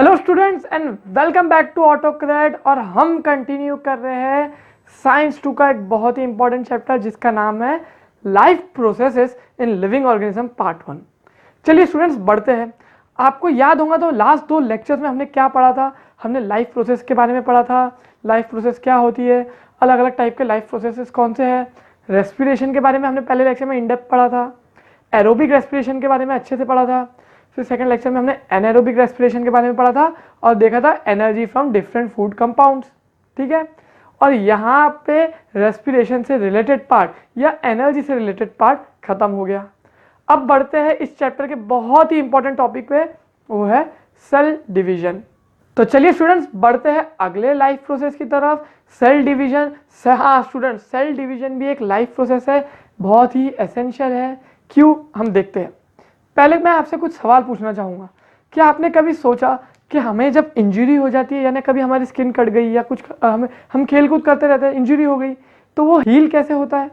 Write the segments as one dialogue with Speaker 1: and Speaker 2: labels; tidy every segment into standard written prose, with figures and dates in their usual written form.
Speaker 1: Hello students and welcome back to Autocred. और हम continue कर रहे हैं साइंस 2 का एक बहुत ही इंपॉर्टेंट चैप्टर जिसका नाम है life processes in living organism part 1। चलिए स्टूडेंट्स बढ़ते हैं। आपको याद होगा तो लास्ट 2 लेक्चर्स में हमने क्या पढ़ा था। हमने लाइफ प्रोसेस के बारे में पढ़ा था। लाइफ प्रोसेस क्या होती है, अलग अलग टाइप के लाइफ प्रोसेसेस कौन से हैं। रेस्पिरेशन के बारे में हमने पहले लेक्चर में इन डेप्थ पढ़ा था। एरोबिक रेस्पिरेशन के बारे में अच्छे से पढ़ा था। फिर सेकंड लेक्चर में हमने एनारोबिक रेस्पिरेशन के बारे में पढ़ा था और देखा था energy from different food compounds. ठीक है, और यहाँ पे रेस्पिरेशन से रिलेटेड पार्ट या एनर्जी से रिलेटेड पार्ट खत्म हो गया। अब बढ़ते हैं इस चैप्टर के बहुत ही इंपॉर्टेंट टॉपिक पे, वो है सेल डिवीजन। तो चलिए स्टूडेंट्स बढ़ते हैं अगले लाइफ प्रोसेस की तरफ, सेल डिवीजन। हाँ स्टूडेंट्स, सेल डिवीजन भी एक लाइफ प्रोसेस है, बहुत ही एसेंशियल है। क्यों, हम देखते हैं। पहले मैं आपसे कुछ सवाल पूछना चाहूँगा। क्या आपने कभी सोचा कि हमें जब इंजरी हो जाती है, यानी कभी हमारी स्किन कट गई या कुछ हम खेल कूद करते रहते हैं, इंजरी हो गई, तो वो हील कैसे होता है?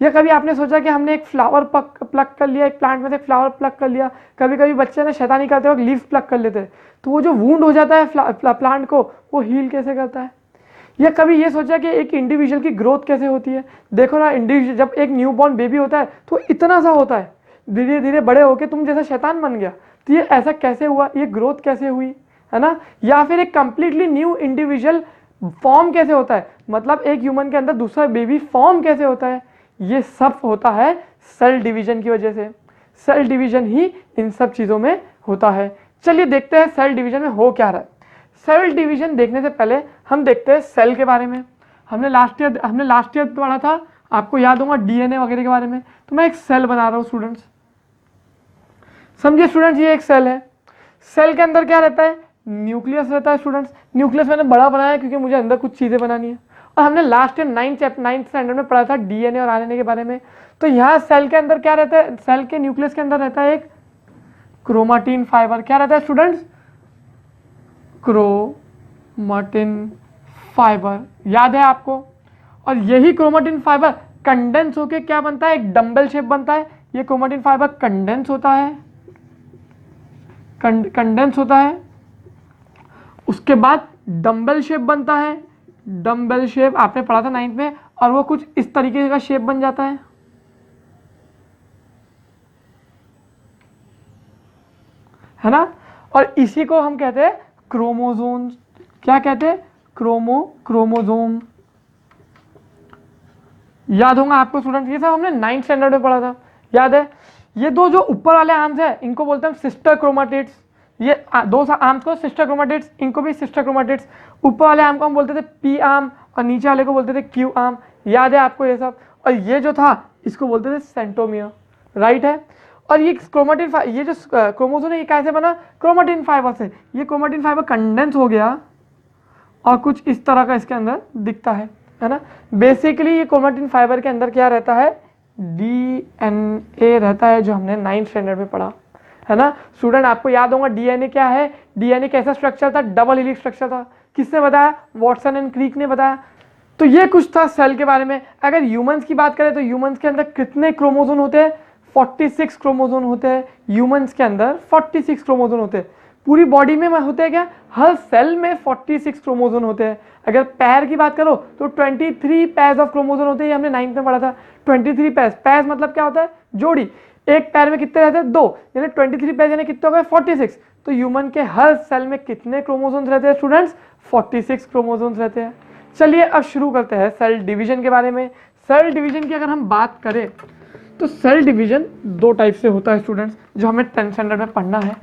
Speaker 1: या कभी आपने सोचा कि हमने एक फ्लावर प्लक कर लिया, एक प्लांट में से एक फ्लावर प्लक कर लिया। कभी कभी बच्चे ना शैतानी करते वक्त लीफ प्लक कर लेते हैं, तो वो जो वूंड हो जाता है प्लांट को, वो हील कैसे करता है? या कभी ये सोचा कि एक इंडिविजुअल की ग्रोथ कैसे होती है? देखो ना, इंडिविजुअल जब एक न्यूबॉर्न बेबी होता है तो इतना सा होता है, धीरे धीरे बड़े होके तुम जैसा शैतान बन गया। तो ये ऐसा कैसे हुआ, ये ग्रोथ कैसे हुई, है ना? या फिर एक कंप्लीटली न्यू इंडिविजुअल फॉर्म कैसे होता है, मतलब एक ह्यूमन के अंदर दूसरा बेबी फॉर्म कैसे होता है? ये सब होता है सेल डिवीजन की वजह से। सेल डिवीजन ही इन सब चीज़ों में होता है। चलिए देखते हैं सेल डिवीजन में हो क्या रहा है। सेल डिवीजन देखने से पहले हम देखते हैं सेल के बारे में। हमने लास्ट ईयर पढ़ा था, आपको याद होगा, डीएनए वगैरह के बारे में। तो मैं एक सेल बना रहा हूँ स्टूडेंट्स, समझिए स्टूडेंट्स, ये एक सेल है। सेल के अंदर क्या रहता है? न्यूक्लियस रहता है स्टूडेंट्स। न्यूक्लियस मैंने बड़ा बनाया है क्योंकि मुझे अंदर कुछ चीज़ें बनानी है। और हमने लास्ट ईयर 9th स्टैंडर्ड में पढ़ा था डीएनए और आरएनए के बारे में। तो यहाँ सेल के अंदर क्या रहता है? सेल के न्यूक्लियस के अंदर रहता है एक क्रोमाटिन फाइबर। क्या रहता है स्टूडेंट्स? क्रोमाटिन फाइबर, याद है आपको? और यही क्रोमाटिन फाइबर कंडेंस होके क्या बनता है? एक डंबल शेप बनता है। ये क्रोमाटिन फाइबर कंडेंस होता है, कंडेंस होता है। उसके बाद डंबल शेप बनता है। डंबल शेप आपने पढ़ा था 9th में, और वो कुछ इस तरीके का शेप बन जाता है ना? और इसी को हम कहते हैं क्रोमोसोम। क्या कहते हैं? क्रोमोसोम। याद होगा आपको स्टूडेंट, ये सब हमने 9th स्टैंडर्ड में पढ़ा था, याद है? ये दो जो ऊपर वाले आर्म्स है इनको बोलते हैं सिस्टर क्रोमाटिड्स। ये दो आर्म्स को सिस्टर क्रोमाटिड्स, इनको भी सिस्टर क्रोमाटिड्स। ऊपर वाले आर्म को हम बोलते थे पी आर्म और नीचे वाले को बोलते थे क्यू आर्म। याद है आपको ये सब? और ये जो था इसको बोलते थे सेंट्रोमियर, राइट है? और ये क्रोमाटिन, ये जो क्रोमोसोम है ये कैसे बना? क्रोमाटिन फाइबर से। ये क्रोमाटिन फाइबर कंडेंस हो गया और कुछ इस तरह का इसके अंदर दिखता है ना? बेसिकली ये क्रोमाटिन फाइबर के अंदर क्या रहता है? डीएनए रहता है, जो हमने 9th स्टैंडर्ड में पढ़ा है ना स्टूडेंट। आपको याद होगा डीएनए क्या है? डीएनए कैसा स्ट्रक्चर था? डबल हेलिक्स स्ट्रक्चर था। किसने बताया? वॉटसन एंड क्रीक ने बताया। तो ये कुछ था सेल के बारे में। अगर ह्यूमंस की बात करें तो ह्यूमंस के अंदर कितने क्रोमोसोम होते हैं? 46 क्रोमोसोम होते हैं। ह्यूमंस के अंदर 46 क्रोमोसोम होते हैं। पूरी बॉडी में होते हैं क्या? हर सेल में 46 क्रोमोसोम होते हैं। अगर पैर की बात करो तो 23 पैर्स ऑफ क्रोमोसोम होते हैं। ये हमने 9th में पढ़ा था। 23 पैर्स, पैर्स मतलब क्या होता है? जोड़ी। एक पैर में कितने रहते हैं? 2, यानी 23 पैर्स यानी कितने हो गए? 46। तो ह्यूमन के हर सेल में कितने क्रोमोसोम्स रहते हैं स्टूडेंट्स? 46 क्रोमोसोम्स रहते हैं। चलिए अब शुरू करते हैं सेल डिवीजन के बारे में। सेल डिवीजन की अगर हम बात करें तो सेल डिवीजन 2 टाइप से होता है स्टूडेंट्स, जो हमें 10th स्टैंडर्ड में पढ़ना है।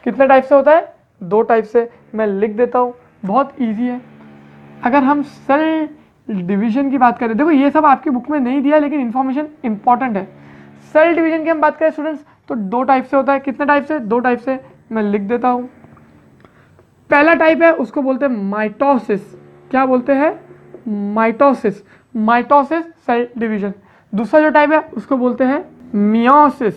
Speaker 1: कितने टाइप से होता है? 2 टाइप से। मैं लिख देता हूँ, बहुत ईजी है। अगर हम सेल डिवीजन की बात करें, देखो ये सब आपकी बुक में नहीं दिया लेकिन इन्फॉर्मेशन इंपॉर्टेंट है। सेल डिवीजन की हम बात करें स्टूडेंट्स तो 2 टाइप से होता है। कितने टाइप से? 2 टाइप से। मैं लिख देता हूँ। पहला टाइप है उसको बोलते हैं माइटोसिस। क्या बोलते हैं? माइटोसिस। Mitosis cell division. दूसरा जो टाइप है उसको बोलते हैं मियोसिस।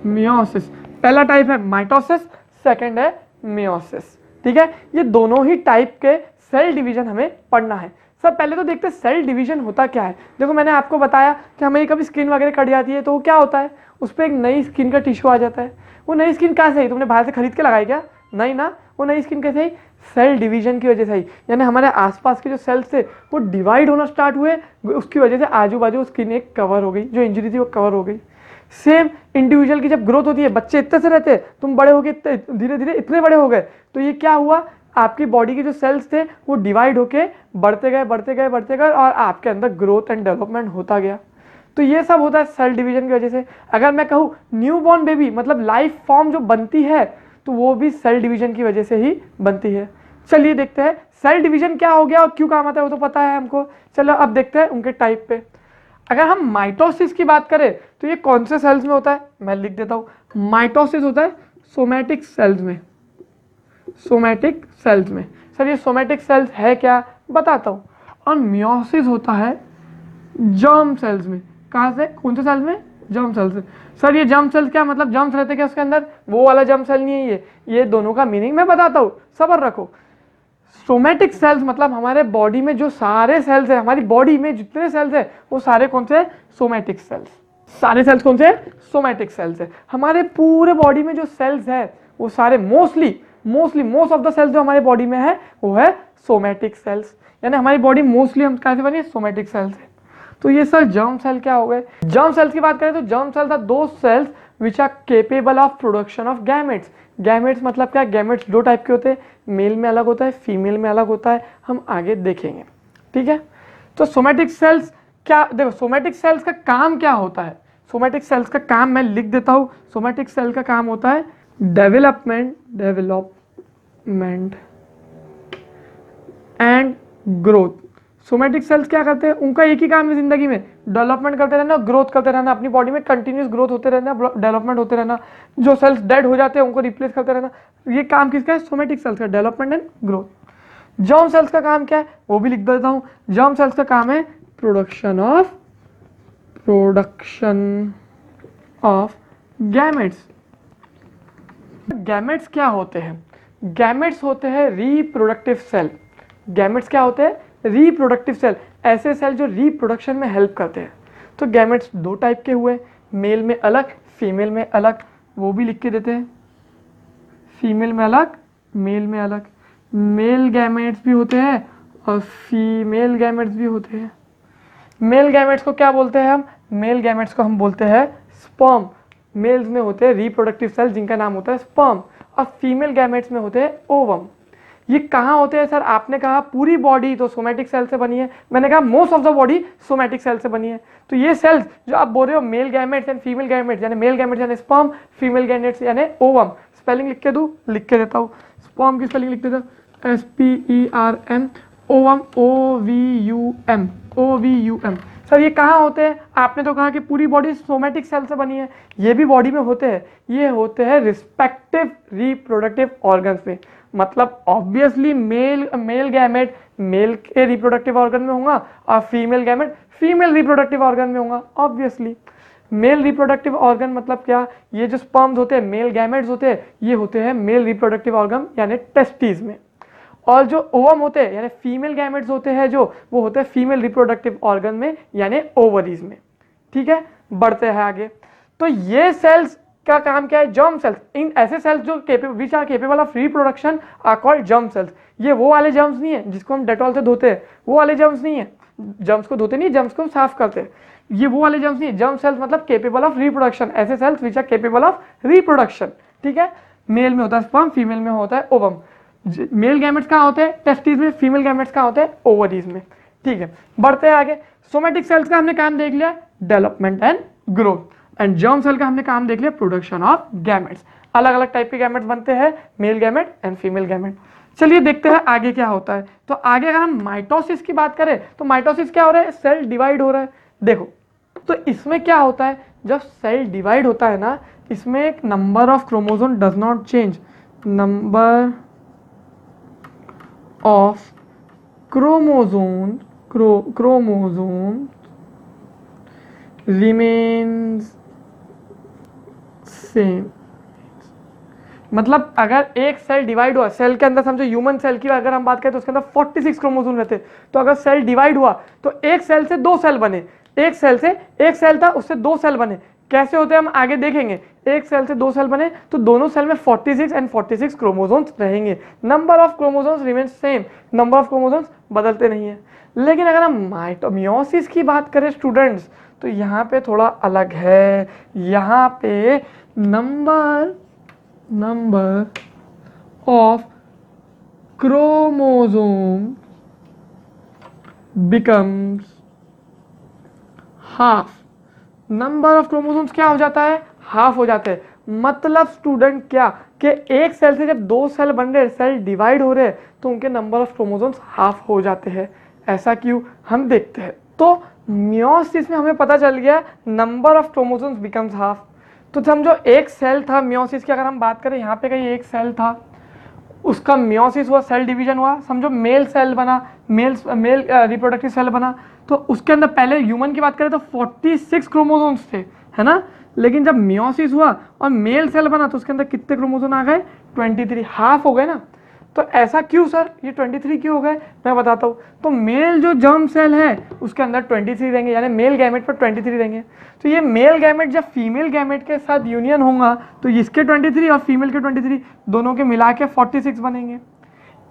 Speaker 1: मियोसिस। पहला टाइप है माइटोसिस, सेकंड है मियोसिस। ठीक है, ये दोनों ही टाइप के सेल डिवीजन हमें पढ़ना है। सब पहले तो देखते हैं सेल डिवीजन होता क्या है। देखो मैंने आपको बताया कि हमें कभी स्किन वगैरह कट जाती है तो वो क्या होता है? उस पर एक नई स्किन का टिश्यू आ जाता है। वो नई स्किन कहाँ से आई? तुमने बाहर से खरीद के लगाई क्या? नहीं ना, वो नई स्किन कैसे आई? सेल डिवीजन की वजह से आई। यानी हमारे आसपास के जो सेल्स थे वो डिवाइड होना स्टार्ट हुए, उसकी वजह से आजू बाजू स्किन एक कवर हो गई, जो इंजरी थी वो कवर हो गई। सेम इंडिविजुअल की जब ग्रोथ होती है, बच्चे इतने से रहते हैं, तुम बड़े हो गए, धीरे धीरे इतने बड़े हो गए, तो ये क्या हुआ, आपकी बॉडी के जो सेल्स थे वो डिवाइड होके बढ़ते गए बढ़ते गए बढ़ते गए और आपके अंदर ग्रोथ एंड डेवलपमेंट होता गया। तो ये सब होता है सेल डिवीजन की वजह से। अगर मैं कहूँ न्यू बॉर्न बेबी मतलब लाइफ फॉर्म जो बनती है तो वो भी सेल डिवीजन की वजह से ही बनती है। चलिए देखते हैं सेल डिवीजन क्या हो गया और क्यों काम आता है, वो तो पता है हमको। चलो अब देखते हैं उनके टाइप पे। अगर हम माइटोसिस की बात करें तो ये कौन से सेल्स में होता है, मैं लिख देता हूं। माइटोसिस होता है सोमैटिक सेल्स में, सोमैटिक सेल्स में। सर ये सोमैटिक सेल्स है क्या, बताता हूं। और मियोसिस होता है जर्म सेल्स में। कहां से, कौन से सेल्स में, जर्म सेल्स से। सर ये जर्म सेल्स क्या मतलब जर्म्स रहते क्या उसके अंदर, वो वाला जर्म सेल नहीं है ये दोनों का मीनिंग मैं बताता हूं, सब्र रखो। सोमैटिक सेल्स मतलब हमारे बॉडी में जो सारे सेल्स है, हमारी बॉडी में जितने सेल्स है वो सारे कौन से, सोमैटिक सेल्स। सारे सेल्स कौन से, सोमैटिक सेल्स है। हमारे पूरे बॉडी में जो सेल्स है वो सारे मोस्ट ऑफ द सेल्स जो हमारे बॉडी में है वो है सोमैटिक सेल्स। यानी हमारी बॉडी मोस्टली हम कैसे बनी है, सोमैटिक सेल्स है। तो ये सर जर्म सेल क्या हो गए। जर्म सेल्स की बात करें तो germ cells are those cells which are capable of production of gametes. Gametes मतलब क्या, गैमेट्स दो टाइप के होते हैं, मेल में अलग होता है, फीमेल में अलग होता है, हम आगे देखेंगे, ठीक है। तो सोमैटिक सेल्स क्या, देखो सोमैटिक सेल्स का काम क्या होता है। सोमैटिक सेल्स का काम मैं लिख देता हूं। सोमैटिक सेल का काम होता है development and growth. Somatic cells क्या करते हैं, उनका एक ही काम है जिंदगी में, डेवलपमेंट करते रहना, ग्रोथ करते रहना, अपनी बॉडी में कंटिन्यूस ग्रोथ होते रहना, डेवलपमेंट होते रहना। जो सेल्स डेड हो जाते हैं उनको रिप्लेस करते रहना। ये काम किसका है, सोमैटिक सेल्स का, development and growth. Germ cells का काम क्या है वो भी लिख देता हूं। जर्म सेल्स का काम है प्रोडक्शन ऑफ गैमेट्स। गैमेट्स क्या होते हैं, गैमेट्स होते हैं रिप्रोडक्टिव सेल। गैमेट्स क्या होते हैं, रिप्रोडक्टिव सेल, ऐसे सेल जो रिप्रोडक्शन में हेल्प करते हैं। तो गैमेट्स दो टाइप के हुए, मेल में अलग, फीमेल में अलग, वो भी लिख के देते हैं। फीमेल में अलग, मेल में अलग। मेल गैमेट्स भी होते हैं और फीमेल गैमेट्स भी होते हैं। मेल गैमेट्स को क्या बोलते हैं हम, मेल गैमेट्स को हम बोलते हैं स्पर्म। मेल्स में होते हैं रिप्रोडक्टिव सेल जिनका नाम होता है स्पर्म, और फीमेल गैमेट्स में होते हैं ओवम। ये कहाँ होते हैं सर, आपने कहा पूरी बॉडी तो सोमैटिक सेल से बनी है, मैंने कहा most of the body somatic cell से बनी है। तो ये सेल्स जो आप बोल रहे हो male gametes and female gametes, यानी मेल गैमेट्स यानी स्पर्म, फीमेल गैमेट्स यानी ओवम। स्पेलिंग लिख के दूं, लिख के देता हूँ। स्पर्म की स्पेलिंग लिख देता हूँ SPERM, ओवम OVUM। सर ये कहाँ होते हैं, आपने तो कहा कि पूरी बॉडी सोमैटिक सेल से बनी है, ये भी बॉडी में होते हैं। ये होते हैं रिस्पेक्टिव रिप्रोडक्टिव ऑर्गन्स में। मतलब ऑब्वियसली मेल गैमेट मेल के रिप्रोडक्टिव ऑर्गन में होगा और female gamete female reproductive organ में होगा। ऑब्वियसली मेल रिप्रोडक्टिव ऑर्गन मतलब क्या, ये जो स्पर्म्स होते हैं, मेल गैमेट्स होते हैं, ये होते हैं मेल रिप्रोडक्टिव ऑर्गन यानी टेस्टिस में। और जो ओवम होते हैं यानी फीमेल गैमेट्स होते हैं जो, वो होते हैं फीमेल रिप्रोडक्टिव ऑर्गन में यानी ओवरीज में। ठीक है, बढ़ते हैं आगे। तो ये सेल्स का काम क्या है, जर्म सेल्स। इन ऐसे सेल्स जो which are capable of reproduction are called germ cells. ये वो वाले जर्म्स नहीं है जिसको हम डेटॉल से धोते हैं, वो वाले जर्म्स नहीं है। जर्म्स को धोते नहीं, जर्म्स को साफ करते हैं, ये वो वाले जर्म्स नहीं है। जर्म सेल्स मतलब केपेबल ऑफ रिप्रोडक्शन, ऐसे cells which are capable of reproduction. ठीक है, मेल में होता है स्पर्म, फीमेल में होता है ओवम। मेल गैमेट्स कहाँ होते हैं, टेस्टिस में। फीमेल गैमेट्स कहाँ होते हैं, ओवरीज में। ठीक है, बढ़ते हैं आगे। सोमैटिक सेल्स का हमने काम देख लिया, development and growth. And germ cell का हमने काम देख लिया, प्रोडक्शन ऑफ गैमेट्स। अलग अलग टाइप के गैमेट्स बनते हैं, male gamete and female gamete. चलिए देखते हैं आगे क्या होता है। तो आगे अगर हम माइटोसिस की बात करें तो माइटोसिस क्या हो रहा है, सेल डिवाइड हो रहा है। देखो तो इसमें क्या होता है, जब सेल डिवाइड होता है ना, इसमें एक number of chromosome does not change, number of chromosome remains same. मतलब अगर एक सेल डिवाइड हुआ, सेल के अंदर समझो ह्यूमन सेल की अगर हम बात करें तो उसके अंदर 46 क्रोमोसोम रहते हैं। तो अगर सेल डिवाइड हुआ तो एक सेल से दो सेल बने, एक सेल था उससे दो सेल बने। कैसे होते हैं हम आगे देखेंगे। एक सेल से 2 सेल बने तो दोनों सेल में 46 एंड 46 क्रोमोसोम्स रहेंगे। Number of chromosomes remain same, number of chromosomes बदलते नहीं है। लेकिन अगर हम मियोसिस की बात करें स्टूडेंट्स, तो यहाँ पे थोड़ा अलग है। यहाँ पे number of chromosome becomes half. Number of chromosomes क्या हो जाता है? हाफ हो जाते हैं। मतलब स्टूडेंट क्या कि एक सेल से जब 2 सेल बन रहे, सेल डिवाइड हो रहे हैं, तो उनके नंबर ऑफ क्रोमोसोम्स हाफ हो जाते हैं। ऐसा क्यों, हम देखते हैं। तो मियोसिस में हमें पता चल गया number of chromosomes becomes half. तो समझो एक सेल था मियोसिस की, अगर हम बात करें यहाँ पे कहीं एक सेल था, उसका मियोसिस हुआ, सेल डिवीजन हुआ, समझो मेल सेल बना, मेल रिप्रोडक्टिव सेल बना, तो उसके अंदर पहले ह्यूमन की बात करें तो 46 क्रोमोसोम्स थे, है ना। लेकिन जब मियोसिस हुआ और मेल सेल बना तो उसके अंदर कितने क्रोमोसोम आ गए? 23, हाफ हो गए ना। तो ऐसा क्यों सर, ये 23 क्यों हो गए, मैं बताता हूँ। तो मेल जो जर्म सेल है उसके अंदर 23 रहेंगे, यानी मेल गैमेट पर 23 रहेंगे। तो ये मेल गैमेट जब फीमेल गैमेट के साथ यूनियन होगा तो इसके 23 और फीमेल के 23 दोनों के मिला के 46 बनेंगे।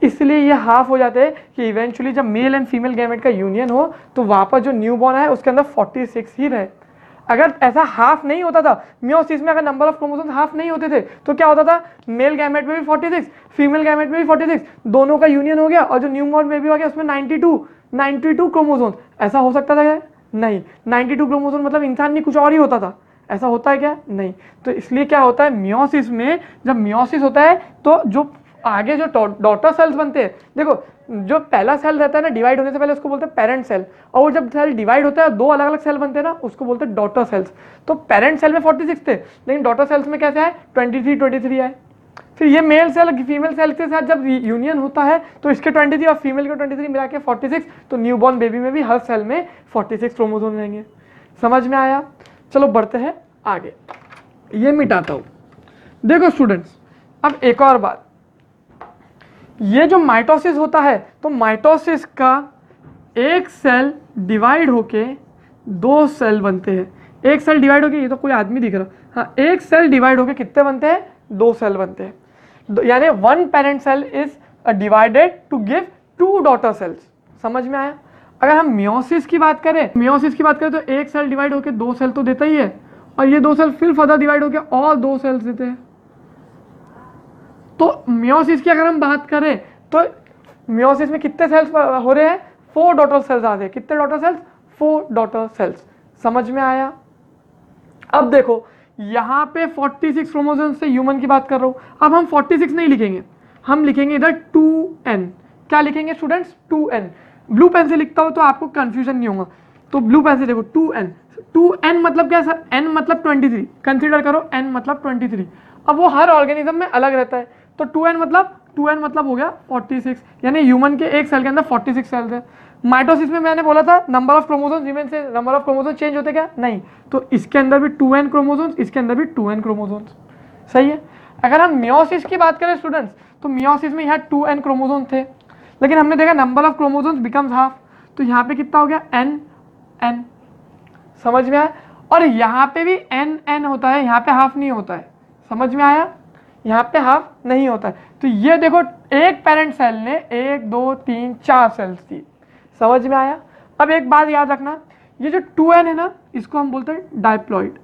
Speaker 1: इसलिए ये हाफ हो जाते हैं कि इवेंचुअली जब मेल एंड फीमेल गैमेट का यूनियन हो तो वापस जो न्यूबॉर्न है उसके अंदर 46 ही रहे। अगर ऐसा हाफ नहीं होता था मियोसिस में, अगर नंबर ऑफ क्रोमोसोम्स हाफ नहीं होते थे तो क्या होता था? मेल गैमेट में भी 46, फीमेल गैमेट में भी 46, दोनों का यूनियन हो गया और जो न्यूबॉर्न बेबी हो गया उसमें 92 क्रोमोसोम्स। ऐसा हो सकता था क्या? नहीं। 92 क्रोमोसोम मतलब इंसान नहीं, कुछ और ही होता था। ऐसा होता है क्या? नहीं। तो इसलिए क्या होता है मियोसिस में, जब मियोसिस होता है तो जो आगे जो डॉटर सेल्स बनते हैं, देखो जो पहला सेल रहता है ना डिवाइड होने से पहले उसको बोलते हैं पेरेंट सेल, और वो जब सेल डिवाइड होता है 2 अलग अलग सेल बनते हैं ना उसको बोलते हैं डॉटर सेल्स। तो पेरेंट सेल में 46 थे लेकिन डॉटर सेल्स में कैसे आए? 23 आए। फिर ये मेल सेल फीमेल सेल के साथ जब यूनियन होता है तो इसके 23 और फीमेल के 23 मिला के 46, तो न्यूबॉर्न बेबी में भी हर सेल में 46 क्रोमोसोम रहेंगे। समझ में आया? चलो बढ़ते हैं आगे, ये मिटाता हूं। देखो स्टूडेंट्स, अब एक और बात, ये जो माइटोसिस होता है तो माइटोसिस का एक सेल डिवाइड होके 2 सेल बनते हैं। एक सेल डिवाइड होके, ये तो कोई आदमी दिख रहा, हाँ, एक सेल डिवाइड होके कितने बनते हैं? 2 सेल बनते हैं। यानी 1 parent cell is divided to give 2 daughter cells. समझ में आया? अगर हम मियोसिस की बात करें तो एक सेल डिवाइड होके 2 सेल तो देता ही है, और ये 2 सेल फिर फर्दर डिवाइड होके और 2 सेल्स देते हैं। तो मियोसिस की अगर हम बात करें तो मियोसिस में कितने सेल्स हो रहे हैं? 4 डॉटर सेल्स आ रहे हैं। कितने डॉटर सेल्स? 4 daughter cells. समझ में आया? अब देखो यहाँ पे 46 क्रोमोसोम से ह्यूमन की बात कर रहा हूँ। अब हम 46 नहीं लिखेंगे, हम लिखेंगे इधर 2n। क्या लिखेंगे स्टूडेंट्स? 2n। ब्लू पेन से लिखता हूँ तो आपको कंफ्यूजन नहीं होगा, तो ब्लू पेन से देखो 2n मतलब क्या सर? n मतलब 23, कंसीडर करो n मतलब 23। अब वो हर ऑर्गेनिज्म में अलग रहता है, तो 2n मतलब हो गया 46, यानी ह्यूमन के एक सेल के अंदर 46 सेल्स है। माइटोसिस में मैंने बोला था नंबर ऑफ क्रोमोसोम्स रिमेन से, नंबर ऑफ क्रोमोसोम्स चेंज होते क्या? नहीं। तो इसके अंदर भी 2n क्रोमोसोम्स, इसके अंदर भी 2n क्रोमोसोम्स। सही है। अगर हम मियोसिस की बात करें स्टूडेंट्स, तो मियोसिस में यहाँ 2n क्रोमोसोम थे, लेकिन हमने देखा number of chromosomes becomes half, तो यहाँ पे कितना हो गया? n। समझ में आया? और यहाँ पे भी n होता है, यहाँ पे हाफ नहीं होता है। समझ में आया? यहाँ पे हाफ नहीं होता है। तो ये देखो एक पेरेंट सेल ने 1 2 3 4 सेल्स दी। समझ में आया? अब एक बात याद रखना, ये जो 2n है ना, इसको हम बोलते हैं डाइप्लॉइड।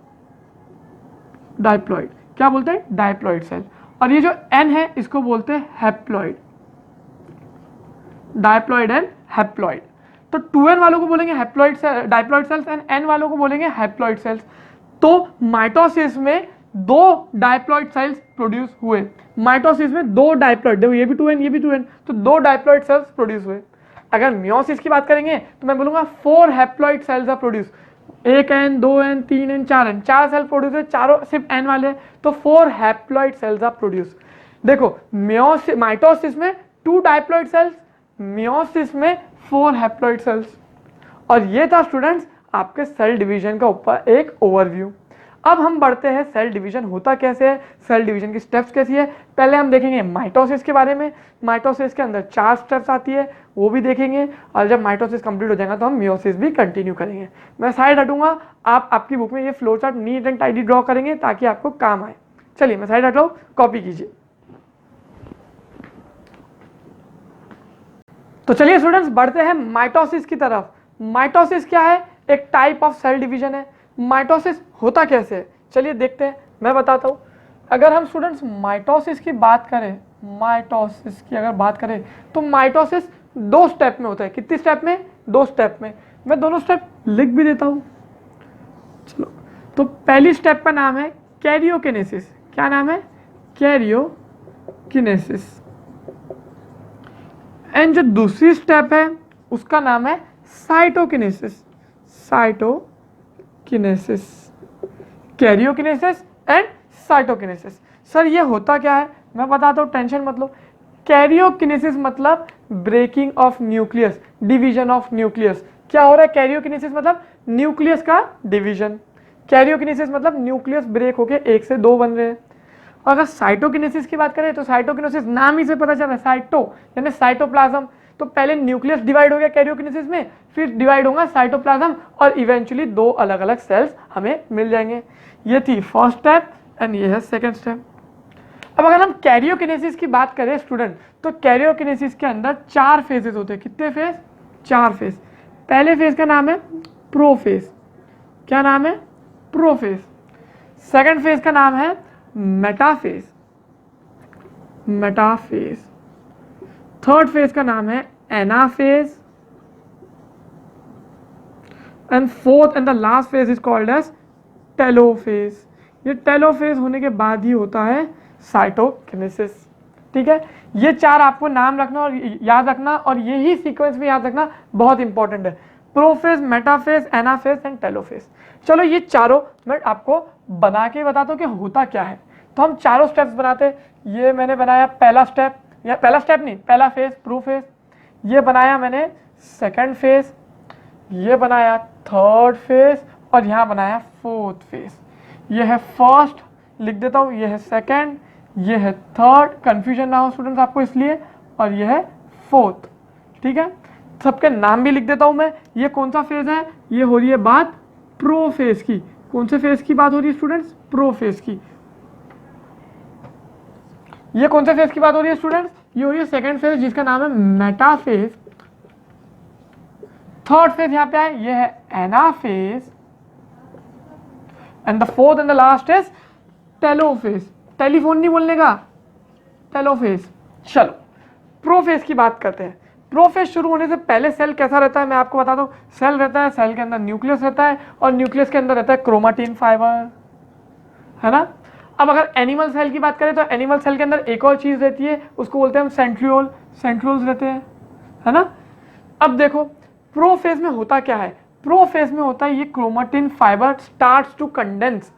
Speaker 1: क्या बोलते हैं? Diploid cell. और ये जो n है इसको बोलते हैं हैप्लॉइड। Diploid and haploid. तो 2n वालों को बोलेंगे haploid cell, diploid cells, and n वालों को बोलेंगे हैप्लॉइड सेल्स। तो माइटोसिस में 2 डाइप्लॉइड सेल्स प्रोड्यूस हुए। माइटोसिस में 2 डाइप्लॉइड, देखो ये भी 2n ये भी 2n, तो 2 डाइप्लॉइड सेल्स प्रोड्यूस हुए। अगर मियोसिस की बात करेंगे तो मैं बोलूंगा 4 haploid cells are produce. 1n 2n 3n 4n, 4 cell produce हुए, चारों सिर्फ n वाले, तो 4 हैप्लॉइड सेल्स आर प्रोड्यूस। देखो माइटोसिस में 2 डाइप्लॉइड सेल्स, मियोसिस में 4 हैप्लॉइड सेल्स। और ये था स्टूडेंट्स आपके सेल डिवीजन का ऊपर एक ओवरव्यू। अब हम बढ़ते हैं सेल डिवीजन होता कैसे है, सेल डिवीजन की स्टेप्स कैसी है। पहले हम देखेंगे माइटोसिस के बारे में। माइटोसिस के अंदर 4 स्टेप्स आती है, वो भी देखेंगे। और जब माइटोसिस कंप्लीट हो जाएगा तो हम मियोसिस भी कंटिन्यू करेंगे। मैं साइड हटूंगा, आप आपकी बुक में ये flow chart neat and tidy draw करेंगे ताकि आपको काम आए। चलिए मैं साइड हट रहा हूँ, कॉपी कीजिए। तो चलिए स्टूडेंट्स बढ़ते हैं माइटोसिस की तरफ। माइटोसिस क्या है, एक टाइप ऑफ सेल डिवीजन है। माइटोसिस होता कैसे है चलिए देखते हैं, मैं बताता हूँ। अगर हम स्टूडेंट्स माइटोसिस की बात करें, माइटोसिस की अगर बात करें तो माइटोसिस 2 स्टेप में होता है। कितनी स्टेप में, 2 स्टेप में। मैं दोनों स्टेप लिख भी देता हूँ। चलो, तो पहली स्टेप का नाम है कैरियोकिनेसिस। क्या नाम है, कैरियोकिनेसिस। एंड जो दूसरी स्टेप है उसका नाम है cytokinesis. Cytokinesis, karyokinesis and cytokinesis. Sir ये होता क्या है, मैं बताता हूँ, टेंशन मत लो। कैरियोकिनेसिस मतलब breaking of nucleus, division of nucleus. क्या हो रहा है, कैरियोकिनेसिस मतलब न्यूक्लियस का डिवीजन। कैरियोकिनेसिस मतलब न्यूक्लियस ब्रेक होके 1 से 2 बन रहे हैं। अगर साइटोकिनेसिस की बात करें तो साइटोकिनेसिस नाम ही से पता चल रहा है, साइटो यानी साइटोप्लाज्म। तो पहले न्यूक्लियस डिवाइड हो गया कैरियोकिनेसिस में, फिर डिवाइड होगा साइटोप्लाज्म और इवेंचुअली 2 अलग अलग सेल्स हमें मिल जाएंगे। ये थी फर्स्ट स्टेप एंड ये है सेकंड स्टेप। अब अगर हम कैरियोकिनेसिस की बात करें स्टूडेंट, तो कैरियोकिनेसिस के अंदर 4 फेजेस होते हैं। कितने फेज, 4 फेज। पहले फेज का नाम है प्रोफेज। क्या नाम है, प्रोफेज। सेकंड फेज का नाम है मेटाफेज, मेटाफेज। थर्ड फेज का नाम है anaphase and fourth and the last phase is called as telophase. ये टेलोफेज होने के बाद ही होता है साइटोकिनेसिस। ठीक है, ये 4 आपको नाम रखना और याद रखना, और यही सीक्वेंस में याद रखना बहुत इंपॉर्टेंट है। Prophase, metaphase, anaphase and telophase. चलो ये चारों मैं आपको बना के बताता हूँ कि होता क्या है। तो हम चारों स्टेप्स बनाते हैं। ये मैंने बनाया पहला स्टेप, या पहला स्टेप नहीं, पहला फेज प्रोफेज। ये बनाया मैंने सेकंड फेज, ये बनाया थर्ड फेज और यहाँ बनाया फोर्थ फेज। ये है फर्स्ट, लिख देता हूँ, ये है सेकंड, ये है थर्ड, कंफ्यूजन ना हो स्टूडेंट्स आपको इसलिए, और ये है फोर्थ। ठीक है, सबके नाम भी लिख देता हूँ मैं। ये कौन सा फेज है, ये हो रही है बात प्रो फेज की। कौन से फेज की बात हो रही है स्टूडेंट्स, प्रो फेज की। ये कौन से फेज की बात हो रही है स्टूडेंट्स, ये हो रही है सेकंड फेज जिसका नाम है मेटाफेज। थर्ड फेज यहाँ पे है, ये है anaphase and the fourth and the last is telophase. Telephone नहीं बोलने का, टेलोफेज। चलो प्रोफेज की बात करते हैं। प्रोफेज शुरू होने से पहले सेल कैसा रहता है मैं आपको बता दूं। सेल रहता है, सेल के अंदर न्यूक्लियस रहता है और न्यूक्लियस के अंदर रहता है क्रोमाटिन फाइबर, है ना। अब अगर एनिमल सेल की बात करें तो एनिमल सेल के अंदर एक और चीज रहती है, उसको बोलते हैं हम सेंट्रियोल, सेंट्रियोल्स रहते हैं, है ना। अब देखो प्रोफेज में होता क्या है, प्रोफेज में होता है ये chromatin fibre starts to condense.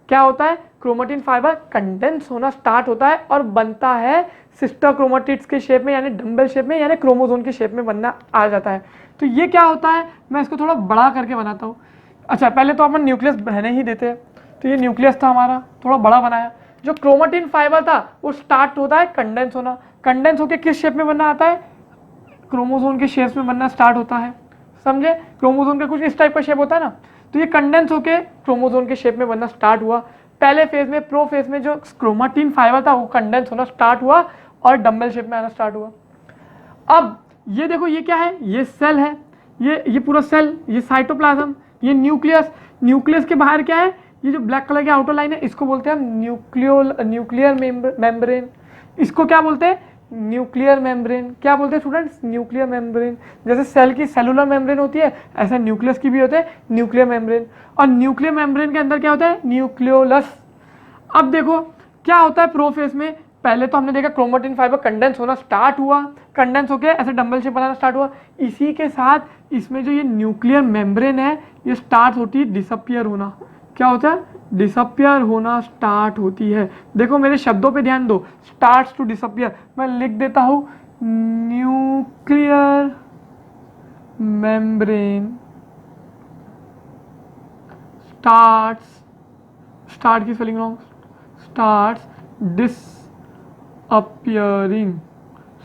Speaker 1: क्या होता है, क्रोमाटिन फाइबर कंडेंस होना स्टार्ट होता है और बनता है सिस्टर क्रोमाटिड्स के शेप में, यानी डंबल शेप में, यानी क्रोमोसोम के शेप में बनना आ जाता है। तो ये क्या होता है, मैं इसको थोड़ा बड़ा करके बनाता हूँ। अच्छा पहले तो अपन न्यूक्लियस रहने ही देते हैं। तो ये न्यूक्लियस था हमारा, थोड़ा बड़ा बनाया। जो क्रोमाटिन फाइबर था वो स्टार्ट होता है कंडेंस होना। कंडेंस होकर किस शेप में बनना आता है, क्रोमोसोम के शेप में बनना स्टार्ट होता है। समझे, क्रोमोसोम का कुछ इस टाइप का शेप होता है ना। तो ये कंडेंस होके क्रोमोसोम के शेप में बनना स्टार्ट हुआ। पहले फेज में, प्रो फेज में जो क्रोमाटिन फाइबर था वो कंडेंस होना स्टार्ट हुआ और डंबल शेप में आना स्टार्ट हुआ। अब ये देखो ये क्या है, ये सेल है, ये पूरा सेल, ये साइटोप्लाज्म, ये न्यूक्लियस। न्यूक्लियस के बाहर क्या है, ये जो ब्लैक कलर की आउटर लाइन है इसको बोलते हैं हम न्यूक्लियर मेम्ब्रेन। इसको क्या बोलते हैं, न्यूक्लियर मेम्ब्रेन। क्या बोलते हैं स्टूडेंट्स, न्यूक्लियर मेम्ब्रेन। जैसे सेल की सेलुलर मेम्ब्रेन होती है, ऐसा न्यूक्लियस की भी होते हैं न्यूक्लियर मेम्ब्रेन। और न्यूक्लियर मेम्ब्रेन के अंदर क्या होता है, न्यूक्लियोलस। अब देखो क्या होता है प्रोफेज में, पहले तो हमने देखा क्रोमाटिन फाइबर कंडेंस होना स्टार्ट हुआ, कंडेंस होकर ऐसे डंबल शेप बनाना स्टार्ट हुआ। इसी के साथ इसमें जो ये न्यूक्लियर मेम्ब्रेन है ये स्टार्ट होती है डिसअपियर होना। क्या होता है, डिसअपियर होना स्टार्ट होती है। देखो मेरे शब्दों पे ध्यान दो, स्टार्ट्स टू डिसअपियर। मैं लिख देता हूं न्यूक्लियर मेम्ब्रेन स्टार्ट्स स्टार्ट की spelling wrong, starts disappearing,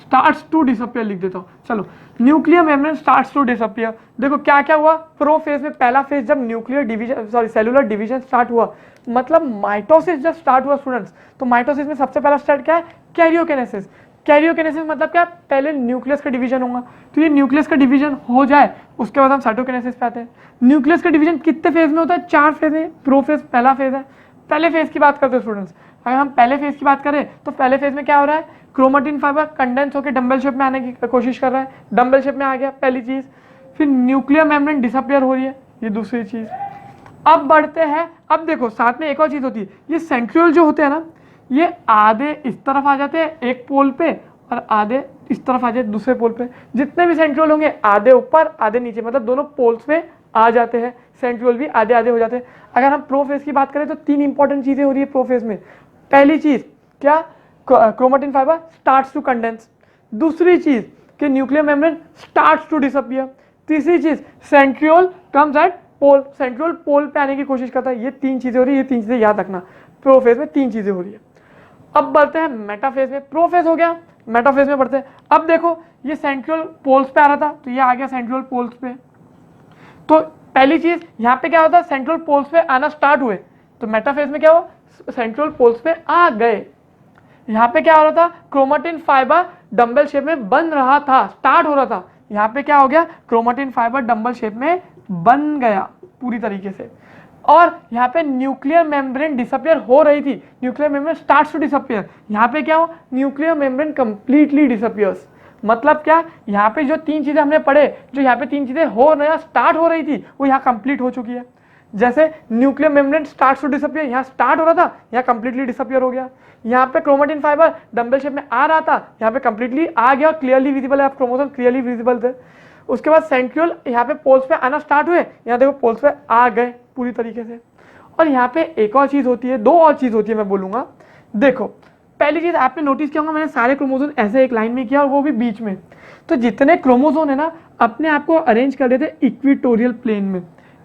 Speaker 1: starts to disappear लिख देता हूँ। चलो, nuclear membrane starts to disappear. देखो क्या क्या हुआ प्रोफेज में, पहला फेज जब nuclear division cellular division start हुआ, मतलब माइटोसिस जब स्टार्ट हुआ स्टूडेंट्स, तो माइटोसिस में सबसे पहला स्टार्ट क्या है, कैरियोकिनेसिस। कैरियोकिनेसिस मतलब क्या, पहले न्यूक्लियस का डिवीजन होगा, तो ये न्यूक्लियस का डिवीजन हो जाए उसके बाद हम साइटोकिनेसिस पे आते हैं। न्यूक्लियस का डिवीजन कितने फेज में होता है, 4 फेज है। प्रोफेज पहला फेज है। पहले फेज की बात करते हैं स्टूडेंट्स, अगर हम पहले फेज की बात करें तो पहले फेज में क्या हो रहा है, क्रोमेटिन फाइबर कंडेंस होकर डंबल शेप में आने की कोशिश कर रहा है, डंबल शेप में आ गया पहली चीज। फिर न्यूक्लियर मेम्ब्रेन डिसअपियर हो रही है, ये दूसरी चीज। अब बढ़ते हैं, अब देखो साथ में एक और चीज होती है, ये सेंट्रियोल जो होते हैं ना, ये आधे इस तरफ आ जाते हैं एक पोल पे और आधे इस तरफ आ जाते दूसरे पोल पे। जितने भी सेंट्रियोल होंगे आधे ऊपर आधे नीचे, मतलब दोनों पोल्स पे आ जाते हैं, सेंट्रियोल भी आधे आधे हो जाते हैं। अगर हम प्रोफेज की बात करें तो 3 इंपॉर्टेंट चीजें हो रही है प्रोफेज में। पहली चीज क्या, chromatin fibre starts to condense. दूसरी चीज कि nuclear membrane starts to disappear. तीसरी चीज centriole comes at pole, centriole pole पे आने की कोशिश करता है। ये 3 चीजें हो रही है, ये 3 चीजें याद रखना, प्रोफेज में 3 चीजें हो रही है। अब बढ़ते हैं मेटाफेज में, प्रोफेज हो गया, मेटाफेज में बढ़ते हैं। अब देखो ये सेंट्रियोल पोल्स पे आ रहा था, तो ये आ गया सेंट्रियोल पोल्स पे। तो पहली चीज यहाँ पे क्या होता है, सेंट्रियोल पोल्स पे आना स्टार्ट हुए, तो मेटाफेज में क्या हुआ, सेंट्रियोल पोल्स पे आ गए। यहाँ पे क्या हो रहा था, क्रोमेटिन फाइबर डंबल शेप में बन रहा था, स्टार्ट हो रहा था। यहाँ पे क्या हो गया, क्रोमेटिन फाइबर डंबल शेप में बन गया पूरी तरीके से। और यहाँ पे न्यूक्लियर मेम्ब्रेन डिसअपियर हो रही थी, nuclear membrane starts to disappear. यहाँ पे क्या हो, न्यूक्लियर मेम्ब्रेन कंप्लीटली डिसअपियर्स। मतलब क्या, यहाँ पे जो 3 चीजें हमने पढ़े, जो यहाँ पे 3 चीजें हो नया स्टार्ट हो रही थी, वो यहाँ कंप्लीट हो चुकी है। जैसे nuclear membrane starts to disappear, यहाँ स्टार्ट हो रहा था, यहाँ कंप्लीटली डिसअपियर हो गया। यहाँ पे क्रोमेटिन फाइबर डंबल शेप में आ रहा था, यहाँ पे कंप्लीटली आ गया और क्लियरली विजिबल है, आप क्रोमोसोम क्लियरली विजिबल थे। उसके बाद सेंट्रियोल यहाँ पे पोल्स पे आना स्टार्ट हुए, यहाँ देखो पोल्स पे आ गए पूरी तरीके से। और यहाँ पे एक और चीज होती है, 2 और चीज होती है मैं बोलूंगा। देखो पहली चीज आपने नोटिस किया होगा, मैंने सारे क्रोमोसोम ऐसे एक लाइन में किया और वो भी बीच में। तो जितने क्रोमोसोम है ना, अपने आप को अरेंज कर देते इक्वेटोरियल प्लेन में।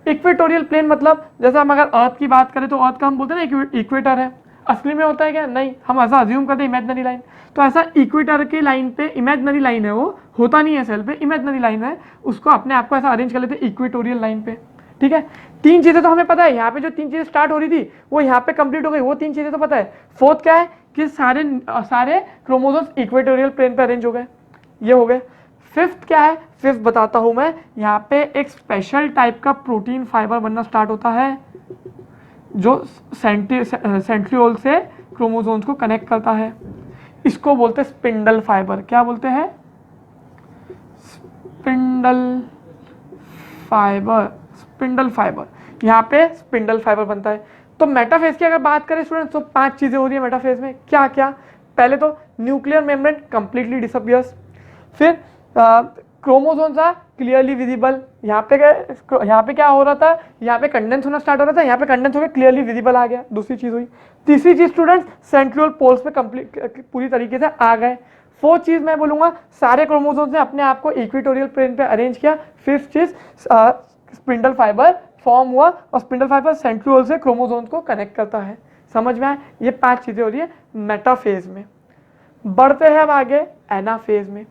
Speaker 1: इक्वेटोरियल प्लेन मतलब जैसे हम अगर अर्थ की बात करें तो अर्थ का हम बोलते हैं ना इक्वेटर है, असली में होता है क्या, नहीं, हम ऐसा अज्यूम करते हैं इमेजिनरी लाइन। तो ऐसा इक्वेटर की लाइन पे इमेजिनरी लाइन है, वो होता नहीं है सेल पे, इमेजिनरी लाइन है, उसको अपने आप को ऐसा अरेंज कर लेते हैं इक्वेटोरियल लाइन पे। ठीक है, 3 चीजें तो हमें पता है, यहाँ पे जो 3 चीजें स्टार्ट हो रही थी वो यहाँ पे कंप्लीट हो गई, वो 3 चीजें तो पता है। फोर्थ क्या है कि सारे क्रोमोसोम्स इक्वेटोरियल प्लेन पे अरेंज हो गए, ये हो गए। फिफ्थ क्या है, फिफ्थ बताता हूं मैं, यहाँ पे एक स्पेशल टाइप का प्रोटीन फाइबर बनना स्टार्ट होता है जो सेंट्रियोल से क्रोमोसोम्स को कनेक्ट करता है। इसको बोलते हैं स्पिंडल फाइबर। क्या बोलते हैं, स्पिंडल फाइबर, स्पिंडल फाइबर। यहाँ पे स्पिंडल फाइबर बनता है। तो मेटाफेज की अगर बात करें स्टूडेंट्स, तो 5 चीजें हो रही है मेटाफेज में। क्या क्या, पहले तो न्यूक्लियर मेम्ब्रेन कंप्लीटली डिसअपियर्स, फिर क्रोमोसोम्स आर क्लियरली विजिबल। यहाँ पे क्या हो रहा था, यहाँ पे कंडेंस होना स्टार्ट हो रहा था, यहाँ पे कंडेंस होकर क्लियरली विजिबल आ गया, दूसरी चीज हुई। तीसरी चीज स्टूडेंट्स, सेंट्रियोल पोल्स पे कंप्लीट पूरी तरीके से आ गए। फोर्थ चीज मैं बोलूंगा, सारे क्रोमोसोम्स ने अपने आप को इक्वेटोरियल प्लेन पे अरेंज किया। फिफ्थ चीज, स्पिंडल फाइबर फॉर्म हुआ और स्पिंडल फाइबर सेंट्रियोल से क्रोमोसोम्स को कनेक्ट करता है। समझ में आए, ये 5 चीजें हो रही है मेटाफेज में। बढ़ते हैं अब आगे एनाफेज में।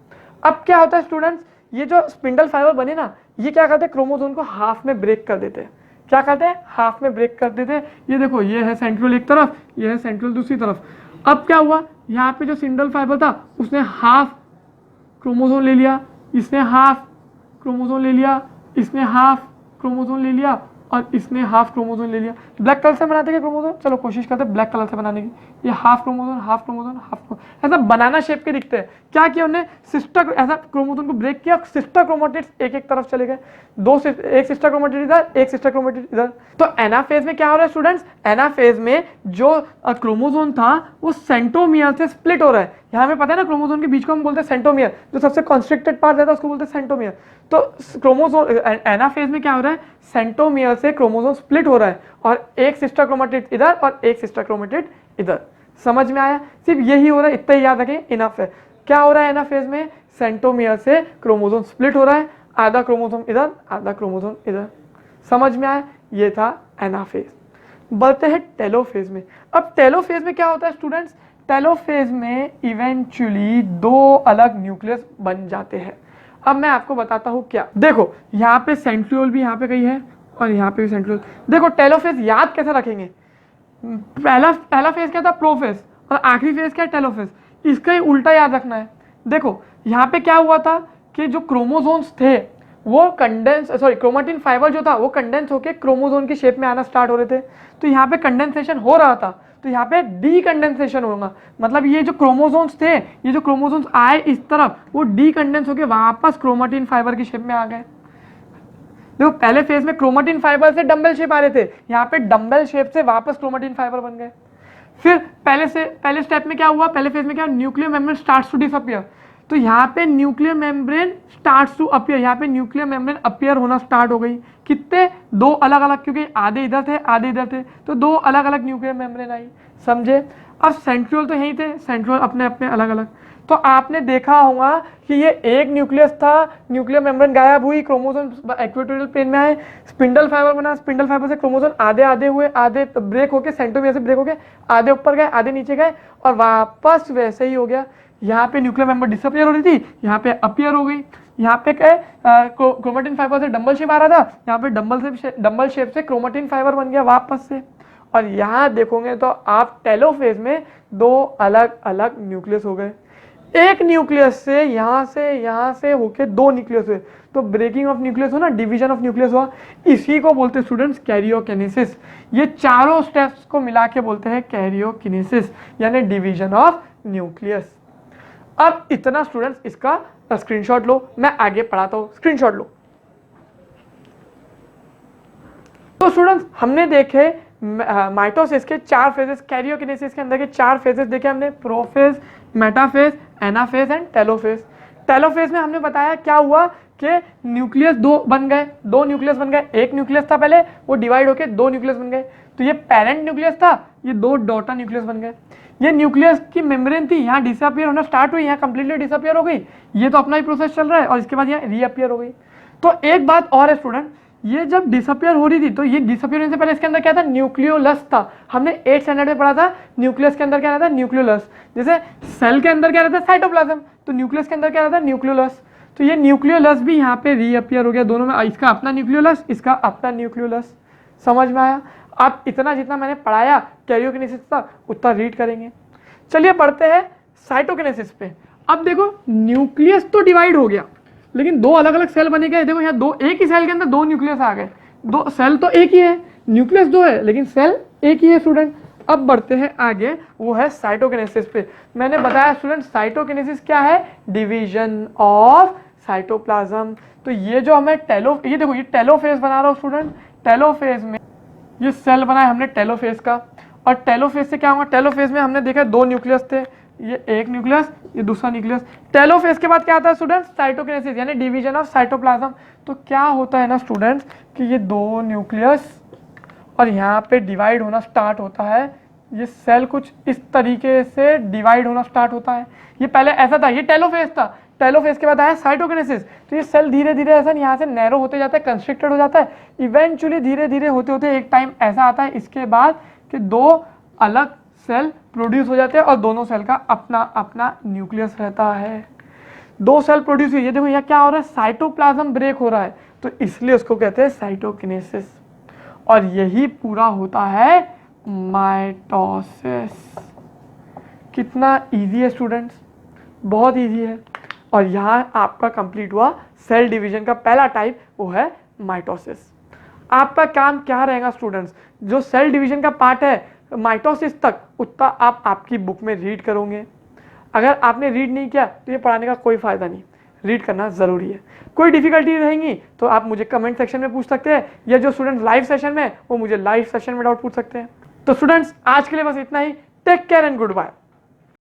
Speaker 1: अब क्या होता है स्टूडेंट्स, ये जो स्पिंडल फाइबर बने ना, ये क्या करते हैं, क्रोमोसोम को हाफ में ब्रेक कर देते हैं। क्या करते हैं, हाफ में ब्रेक कर देते हैं। ये देखो, ये है सेंट्रियोल एक तरफ, ये है सेंट्रियोल दूसरी तरफ। अब क्या हुआ, यहाँ पे जो स्पिंडल फाइबर था उसने हाफ क्रोमोसोम ले लिया, इसने हाफ क्रोमोसोम ले लिया, इसने हाफ क्रोमोसोम ले लिया और इसने हाफ क्रोमोसोम ले लिया। ब्लैक कलर से बनाते हैं क्रोमोसोम, चलो कोशिश करते हैं ब्लैक कलर से बनाने की। ये half chromosome half chromosome half chromosome, ऐसा बनाना शेप के दिखते हैं। क्या किया उन्होंने, सिस्टर, ऐसा क्रोमोसोम को ब्रेक किया, सिस्टर क्रोमेटिड्स एक एक तरफ चले गए, एक सिस्टर क्रोमेटिड इधर, एक सिस्टर क्रोमेटिड इधर। तो एनाफेज में क्या हो रहा है स्टूडेंट्स, एनाफेज में जो क्रोमोसोम था वो सेंट्रोमियर से स्प्लिट हो रहा है। यहाँ हमें पता है ना, क्रोमोसोम के बीच को हम बोलते हैं सेंट्रोमियर, जो सबसे कॉन्स्ट्रिक्टेड पार्ट रहता है उसको बोलते हैं सेंट्रोमियर। तो क्रोमोसोम एनाफेज में क्या हो रहा है, सेंट्रोमियर से क्रोमोसोम स्प्लिट हो रहा है और एक सिस्टर क्रोमेटिड इधर और एक सिस्टर क्रोमेटिड इधर। समझ में आया, सिर्फ यही हो रहा है, इतना ही याद रखें, इनफ है। क्या हो रहा है एनाफेज में, सेंट्रोमियर से क्रोमोसोम स्प्लिट हो रहा है, आधा क्रोमोसोम इधर आधा क्रोमोसोम इधर। समझ में आया, ये था एनाफेज। बढ़ते हैं टेलोफेज में। अब टेलोफेज में क्या होता है स्टूडेंट्स, टेलोफेज में इवेंचुअली दो अलग न्यूक्लियस बन जाते हैं। अब मैं आपको बताता हूँ क्या। देखो यहाँ पे सेंट्रियोल भी यहाँ पे कहीं है और यहाँ पे भी सेंट्रियोल। देखो टेलोफेज याद कैसे रखेंगे, पहला फेज क्या था, प्रोफेज, और आखिरी फेज क्या है, टेलोफेज। इसका ही उल्टा याद रखना है। देखो यहाँ पे क्या हुआ था कि जो क्रोमोसोम्स थे वो क्रोमेटिन फाइबर जो था वो कंडेंस होकर क्रोमोसोम की शेप में आना स्टार्ट हो रहे थे। तो यहाँ पे कंडेंसेशन हो रहा था, तो यहाँ पे डीकंडेंसेशन होगा। मतलब ये जो क्रोमोसोम्स थे, ये जो क्रोमोसोम्स आए इस तरफ, वो डीकंडेंस होकर वापस क्रोमेटिन फाइबर की शेप में आ गए। देखो पहले फेज में क्रोमेटिन फाइबर से डंबल शेप आ रहे थे, यहाँ पे डंबल शेप से वापस क्रोमेटिन फाइबर बन गए। फिर पहले स्टेप में क्या हुआ, पहले फेज में क्या, nuclear membrane starts to disappear. तो यहाँ पे nuclear membrane starts to appear, यहाँ पे न्यूक्लियर मेम्ब्रेन अपीयर होना स्टार्ट हो गई। कितने, दो अलग अलग, क्योंकि आधे इधर थे आधे इधर थे, तो दो अलग अलग न्यूक्लियर मेम्ब्रेन आई। समझे। अब सेंट्रियोल तो यहीं थे, सेंट्रियोल अपने अपने अलग अलग। तो आपने देखा होगा कि ये एक न्यूक्लियस था, न्यूक्लियर मेम्ब्रेन गायब हुई, क्रोमोसोम इक्वेटोरियल प्लेन में आए, स्पिंडल फाइबर बना, स्पिंडल फाइबर से क्रोमोसोम आधे आधे हुए, आधे ब्रेक होके सेंट्रोमियर से ब्रेक होके आधे ऊपर गए आधे नीचे गए, और वापस वैसे ही हो गया। यहाँ पे न्यूक्लियर मेम्बर डिसअपियर हो रही थी, यहाँ पे अपीयर हो गई। यहाँ पे क्या क्रोमेटिन फाइबर से डंबल शेप आ रहा था, यहाँ पे डंबल शेप से क्रोमेटिन फाइबर बन गया वापस से। और यहाँ देखोगे तो आप टेलोफेज में दो अलग अलग न्यूक्लियस हो गए। एक न्यूक्लियस से यहाँ से होके दो न्यूक्लियस हुए, तो ब्रेकिंग ऑफ न्यूक्लियस हो ना, डिवीजन ऑफ न्यूक्लियस हुआ। इसी को बोलते हैं स्टूडेंट्स कैरियोकिनेसिस। ये चारों स्टेप्स को मिला के बोलते हैं कैरियोकिनेसिस, यानी डिवीजन ऑफ न्यूक्लियस। अब इतना स्टूडेंट्स इसका स्क्रीनशॉट लो, मैं आगे पढ़ाता हूँ, स्क्रीनशॉट लो। तो स्टूडेंट्स हमने देखे माइटोसिस के चार फेजेस, कैरियोकिनेसिस के अंदर के चार फेजेस देखे हमने, prophase, metaphase, anaphase and telophase. Telophase में हमने बताया क्या हुआ कि न्यूक्लियस दो न्यूक्लियस बन गए। एक न्यूक्लियस था पहले, वो डिवाइड होके दो न्यूक्लियस बन गए। तो ये पेरेंट न्यूक्लियस था, ये दो डॉटर न्यूक्लियस बन गए। ये न्यूक्लियस की मेम्ब्रेन थी, यहाँ डिसअपियर होना स्टार्ट हुई, यहाँ कंप्लीटली डिसअपियर हो गई। ये तो अपना ही प्रोसेस चल रहा है, और इसके बाद यहाँ रीअपियर हो गई। तो एक बात और है स्टूडेंट, ये जब डिसअपियर हो रही थी, तो ये डिसअपियर होने से पहले इसके अंदर क्या था, न्यूक्लियोलस था। हमने 8th स्टैंडर्ड में पढ़ा था न्यूक्लियस के अंदर क्या रहता है, न्यूक्लियोलस। जैसे सेल के अंदर क्या रहता है, साइटोप्लाज्म, तो न्यूक्लियस के अंदर क्या रहता है, न्यूक्लियोलस। तो ये न्यूक्लियोलस भी यहाँ पे रीअपियर हो गया, दोनों में इसका अपना न्यूक्लियोलस, इसका अपना न्यूक्लियोलस। समझ में आया। आप इतना जितना मैंने पढ़ाया कैरियोकिनेसिस का उतना रीड करेंगे। चलिए बढ़ते हैं साइटोकिनेसिस पे। अब देखो न्यूक्लियस तो डिवाइड हो गया, लेकिन दो अलग अलग सेल बने गए। देखो यहाँ दो, एक ही सेल के अंदर दो न्यूक्लियस आ गए। दो सेल तो एक ही है, न्यूक्लियस दो है, लेकिन सेल एक ही है स्टूडेंट। अब बढ़ते हैं आगे, वो है साइटोकिनेसिस पे। मैंने बताया स्टूडेंट साइटोकिनेसिस क्या है, डिवीजन ऑफ साइटोप्लाज्म। तो ये जो हमें ये देखो ये टेलोफेज बना रहा हूँ स्टूडेंट। टेलोफेज में ये सेल बनाया हमने टेलोफेज का, और टेलोफेज से क्या होगा, टेलोफेज में हमने देखा दो न्यूक्लियस थे, ये एक न्यूक्लियस ये दूसरा न्यूक्लियस। टेलोफेज के बाद क्या आता है स्टूडेंट्स, साइटोकिनेसिस यानी डिवीजन ऑफ साइटोप्लाज्म। तो क्या होता है ना स्टूडेंट्स कि ये दो न्यूक्लियस और यहाँ पे डिवाइड होना स्टार्ट होता है। ये सेल कुछ इस तरीके से डिवाइड होना स्टार्ट होता है। ये पहले ऐसा था, ये टेलोफेज था। टेलोफेज के बाद आया साइटोकिनेसिस। तो ये सेल धीरे धीरे ऐसा यहाँ से नैरो होते जाता है, कंस्ट्रिक्टेड हो जाता है। इवेंचुअली धीरे धीरे होते होते एक टाइम ऐसा आता है इसके बाद कि दो अलग सेल प्रोड्यूस हो जाते हैं, और दोनों सेल का अपना अपना न्यूक्लियस रहता है। दो सेल प्रोड्यूस हुई, ये देखो यहाँ क्या हो रहा है, साइटोप्लाज्म ब्रेक हो रहा है, तो इसलिए उसको कहते हैं साइटोकिनेसिस। और यही पूरा होता है माइटोसिस। कितना इजी है स्टूडेंट्स, बहुत इजी है। और यहाँ आपका कंप्लीट हुआ सेल डिवीजन का पहला टाइप, वो है माइटोसिस। आपका काम क्या रहेगा स्टूडेंट्स, जो सेल डिवीजन का पार्ट है माइटोसिस तक, उतना आप आपकी बुक में रीड करोगे। अगर आपने रीड नहीं किया तो ये पढ़ाने का कोई फ़ायदा नहीं, रीड करना ज़रूरी है। कोई डिफिकल्टी रहेंगी तो आप मुझे कमेंट सेक्शन में पूछ सकते हैं, या जो स्टूडेंट्स लाइव सेशन में वो मुझे लाइव सेशन में डाउट पूछ सकते हैं। तो स्टूडेंट्स आज के लिए बस इतना ही। Take care and good bye.